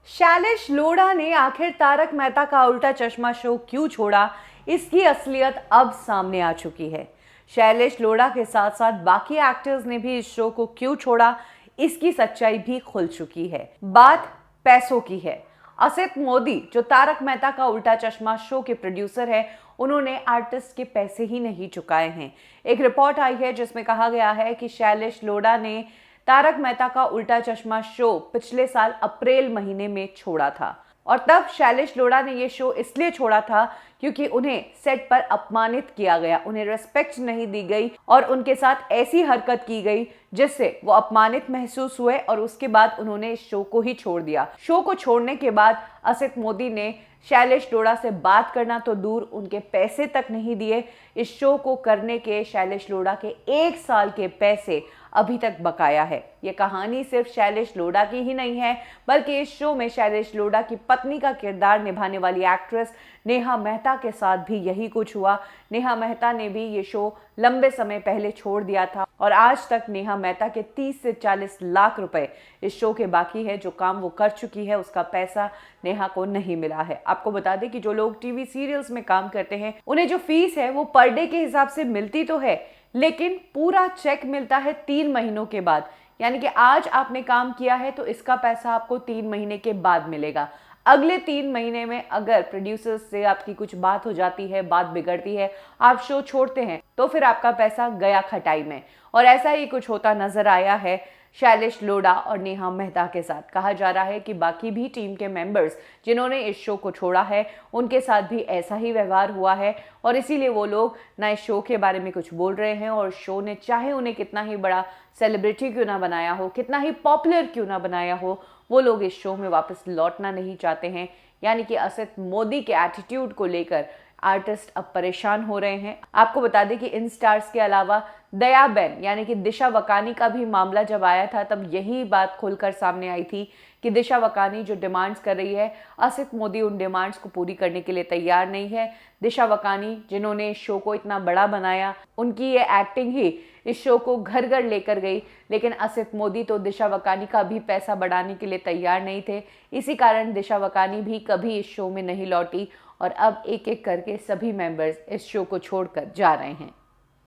शैलेश लोढ़ा ने आखिर तारक मेहता का उल्टा चश्मा शो क्यों छोड़ा, इसकी असलियत अब सामने आ चुकी है। शैलेश लोढ़ा के साथ साथ बाकी एक्टर्स ने भी इस शो को क्यों छोड़ा, इसकी सच्चाई भी खुल चुकी है। बात पैसों की है। असित मोदी, जो तारक मेहता का उल्टा चश्मा शो के प्रोड्यूसर है, उन्होंने आर्टिस्ट के पैसे ही नहीं चुकाए हैं। एक रिपोर्ट आई है जिसमें कहा गया है कि शैलेश लोढ़ा ने तारक मेहता का उल्टा चश्मा शो पिछले साल अप्रैल महीने में छोड़ा था और तब शैलेश लोढ़ा ने यह शो इसलिए छोड़ा था क्योंकि उन्हें सेट पर अपमानित किया गया, उन्हें रिस्पेक्ट नहीं दी गई और उनके साथ ऐसी हरकत की गई जिससे वो अपमानित महसूस हुए और उसके बाद उन्होंने इस शो को ही छोड़ दिया। शो को छोड़ने के बाद असित मोदी ने शैलेश लोढ़ा से बात करना तो दूर, उनके पैसे तक नहीं दिए। इस शो को करने के शैलेश लोढ़ा के 1 साल के पैसे अभी तक बकाया है। ये कहानी सिर्फ शैलेश लोढ़ा की ही नहीं है, बल्कि इस शो में शैलेश लोढ़ा की पत्नी का किरदार निभाने वाली एक्ट्रेस नेहा मेहता के साथ भी यही कुछ हुआ। नेहा मेहता ने भी ये शो लंबे समय पहले छोड़ दिया था और आज तक नेहा मेहता के 30 से 40 लाख रुपए इस शो के बाकी है। जो काम वो कर चुकी है उसका पैसा नेहा को नहीं मिला है। आपको बता दें कि जो लोग टीवी सीरियल्स में काम करते हैं उन्हें जो फीस है वो पर डे के हिसाब से मिलती तो है, लेकिन पूरा चेक मिलता है 3 महीनों के बाद। यानी कि आज आपने काम किया है तो इसका पैसा आपको 3 महीने के बाद मिलेगा। अगले 3 महीने में अगर प्रोड्यूसर्स से आपकी कुछ बात हो जाती है, बात बिगड़ती है, आप शो छोड़ते हैं, तो फिर आपका पैसा गया खटाई में। और ऐसा ही कुछ होता नजर आया है शैलेश लोढ़ा और नेहा मेहता के साथ। कहा जा रहा है कि बाकी भी टीम के मेंबर्स जिन्होंने इस शो को छोड़ा है उनके साथ भी ऐसा ही व्यवहार हुआ है और इसीलिए वो लोग ना इस शो के बारे में कुछ बोल रहे हैं और शो ने चाहे उन्हें कितना ही बड़ा सेलिब्रिटी क्यों ना बनाया हो, कितना ही पॉपुलर क्यों ना बनाया हो, वो लोग इस शो में वापस लौटना नहीं चाहते हैं। यानी कि असित मोदी के एटीट्यूड को लेकर आर्टिस्ट अब परेशान हो रहे हैं। आपको बता दें कि इन स्टार्स के अलावा दयाबेन यानी कि दिशा वकानी का भी मामला जब आया था तब यही बात खुलकर सामने आई थी कि दिशा वकानी जो डिमांड्स कर रही है, असित मोदी उन डिमांड्स को पूरी करने के लिए तैयार नहीं है। दिशा वकानी जिन्होंने इस शो को इतना बड़ा बनाया, उनकी ये एक्टिंग ही इस शो को घर घर लेकर गई, लेकिन असित मोदी तो दिशा वकानी का भी पैसा बढ़ाने के लिए तैयार नहीं थे। इसी कारण दिशा वकानी भी कभी इस शो में नहीं लौटी और अब एक एक करके सभी मेंबर्स इस शो को छोड़कर जा रहे हैं।